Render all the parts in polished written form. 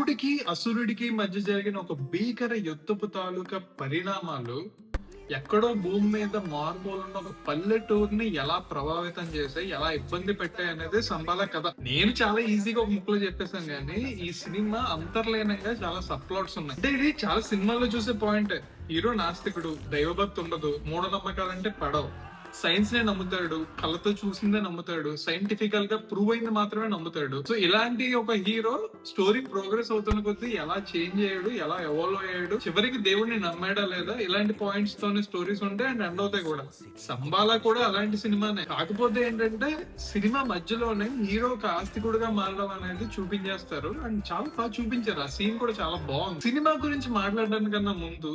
దేవుడికి అసురుడికి మధ్య జరిగిన ఒక భీకర యుద్ధపు తాలూకా పరిణామాలు ఎక్కడో భూమి మీద మారుమూలన్న ఒక పల్లెటూరుని ఎలా ప్రభావితం చేశాయి, ఎలా ఇబ్బంది పెట్టాయి అనేది సంబాల కథ. నేను చాలా ఈజీగా ఒక ముక్కలో చెప్పేశాను, కానీ ఈ సినిమా అంతర్లీనంగా చాలా సబ్ప్లాట్స్ ఉన్నాయి. అంటే ఇది చాలా సినిమాల్లో చూసే పాయింట్. హీరో నాస్తికుడు, దైవభక్తి ఉండదు, మూఢనమ్మకాలంటే పడవు, సైన్స్ నే నమ్ముతాడు, కళ్ళతో చూసిందే నమ్ముతాడు, సైంటిఫికల్ గా ప్రూవ్ అయింది మాత్రమే నమ్ముతాడు. సో ఇలాంటి ఒక హీరో స్టోరీ ప్రోగ్రెస్ అవుతున్న కొద్దీ ఎలా చేంజ్ అయ్యాడు, ఎలా ఎవాల్వ్ అయ్యాడు, చివరికి దేవుడిని నమ్మాడా లేదా, ఇలాంటి పాయింట్స్ తోనే స్టోరీస్ ఉంటాయి అండ్ ఎండ్ అవుతాయి కూడా. సంబాలా కూడా అలాంటి సినిమానే. కాకపోతే ఏంటంటే సినిమా మధ్యలోనే హీరో ఒక ఆస్తికుడుగా మారడం అనేది చూపించేస్తారు అండ్ చాలా బాగా చూపించారు. ఆ సీన్ కూడా చాలా బాగుంది. సినిమా గురించి మాట్లాడడానికన్నా ముందు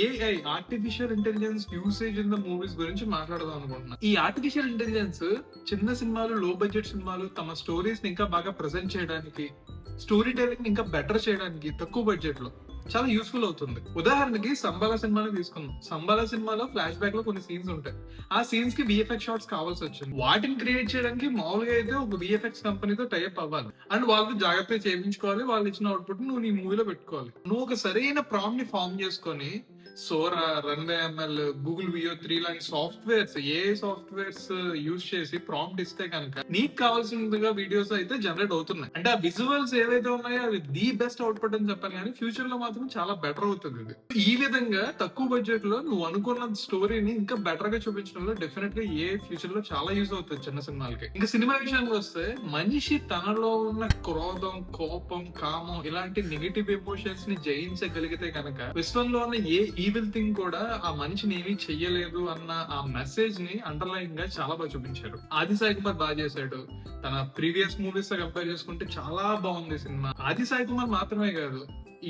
AI, artificial intelligence usage in the movies గురించి మాట్లాడదాం అనుకుంటున్నా. ఈ ఆర్టిఫిషియల్ ఇంటెలిజెన్స్ చిన్న సినిమాలు, లో బడ్జెట్ సినిమాలు తమ స్టోరీస్ ని ఇంకా బాగా ప్రెజెంట్ చేయడానికి, స్టోరీ టెలింగ్ ఇంకా బెటర్ చేయడానికి తక్కువ బడ్జెట్ లో చాలా యూస్ఫుల్ అవుతుంది. ఉదాహరణకి సంబాలా సినిమాని తీసుకుందాం. సంబాలా సినిమాలో ఫ్లాష్ బ్యాక్ లో కొన్ని సీన్స్ ఉంటాయి. ఆ సీన్స్ కి విఎఫ్ఎక్స్ షాట్స్ కావాల్సి వచ్చింది. వాటిని క్రియేట్ చేయడానికి మామూలుగా అయితే ఒక విఎఫ్ఎక్స్ కంపెనీతో టైప్ అవ్వాలి అండ్ వాళ్ళతో జాగ్రత్తగా చేయించుకోవాలి. వాళ్ళు ఇచ్చిన అవుట్పుట్ నువ్వు నీ మూవీలో పెట్టుకోవాలి. నువ్వు ఒక సరైన ప్రాంప్ట్ ని ఫార్మ్ చేసుకొని సోరా, రన్వేఎంఎల్, గూగుల్ వియో 3 లాంటి సాఫ్ట్వేర్స్, ఏ సాఫ్ట్వేర్స్ యూజ్ చేసి ప్రాంప్ట్ ఇస్తే కనుక నీకు కావాల్సిందిగా వీడియోస్ అయితే జనరేట్ అవుతున్నాయి. అంటే ఆ విజువల్స్ ఏవైతే ఉన్నాయో అవి ది బెస్ట్ అవుట్పుట్ అని చెప్పాలి, కానీ ఫ్యూచర్ లో మాత్రం చాలా బెటర్ అవుతుంది ఇది. ఈ విధంగా తక్కువ బడ్జెట్ లో నువ్వు అనుకున్న స్టోరీని ఇంకా బెటర్ గా చూపించడంలో డెఫినెట్ గా ఏ ఫ్యూచర్ లో చాలా యూజ్ అవుతుంది చిన్న సినిమాలకి. ఇంకా సినిమా విషయానికి వస్తే, మనిషి తనలో ఉన్న క్రోధం, కోపం, కామం ఇలాంటి నెగటివ్ ఎమోషన్స్ ని జయించగలిగితే కనుక విశ్వంలో ఉన్న ఏ ఈవిల్ థింగ్ కూడా ఆ మనిషిని ఏమీ చెయ్యలేదు అన్న ఆ మెసేజ్ ని అండర్లైన్ గా చాలా బాగా చూపించారు. ఆది సాయి కుమార్ బాగా చేశాడు. తన ప్రీవియస్ మూవీస్ తో కంపేర్ చేసుకుంటే చాలా బాగుంది సినిమా. ఆది సాయి కుమార్ మాత్రమే కాదు,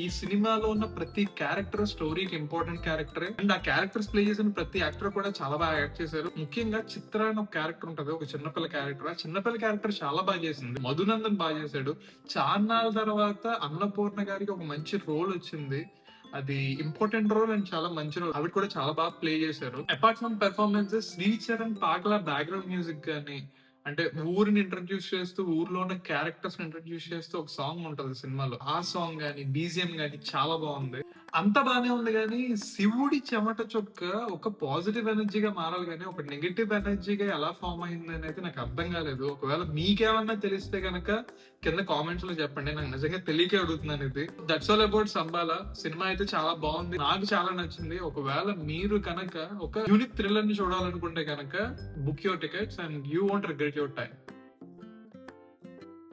ఈ సినిమాలో ఉన్న ప్రతి క్యారెక్టర్ స్టోరీకి ఇంపార్టెంట్ క్యారెక్టరే అండ్ ఆ క్యారెక్టర్స్ ప్లే చేసిన ప్రతి యాక్టర్ కూడా చాలా బాగా యాక్ట్ చేశారు. ముఖ్యంగా చిత్ర అని ఒక క్యారెక్టర్ ఉంటది, ఒక చిన్నపిల్ల క్యారెక్టర్. ఆ చిన్నపిల్ల క్యారెక్టర్ చాలా బాగా చేసింది. మధునందన్ బాగా చేశాడు. చాన్నాళ్ళ తర్వాత అన్నపూర్ణ గారికి ఒక మంచి రోల్ వచ్చింది. అది ఇంపార్టెంట్ రోల్ అండ్ చాలా మంచి రోల్. అవి కూడా చాలా బాగా ప్లే చేశారు. అపార్ట్ ఫ్రమ్ పెర్ఫార్మెన్సెస్, శ్రీచరణ్ పాటల బ్యాక్గ్రౌండ్ మ్యూజిక్ గానీ, అంటే ఊరిని ఇంట్రడ్యూస్ చేస్తూ, ఊర్లో ఉన్న క్యారెక్టర్స్ ని ఇంట్రడ్యూస్ చేస్తూ ఒక సాంగ్ ఉంటది సినిమాలో. ఆ సాంగ్ గానీ, బీజిఎం గానీ చాలా బాగుంది. అంత బానే ఉంది, కానీ శివుడి చెమట చొక్క ఒక పాజిటివ్ ఎనర్జీగా మారాలి, కానీ ఒక నెగటివ్ ఎనర్జీగా ఎలా ఫామ్ అయింది అనేది నాకు అర్థం కాలేదు. ఒకవేళ మీకేమన్నా తెలిస్తే కనుక కింద కామెంట్స్ లో చెప్పండి. నాకు నిజంగా తెలియకే అడుగుతున్నాను ఇది. That's all about Shambhala. Cinema అయితే చాలా బాగుంది, నాకు చాలా నచ్చింది. ఒకవేళ మీరు కనుక ఒక యూనిక్ థ్రిల్లర్ ని చూడాలనుకుంటే కనుక book your tickets and you won't regret your time.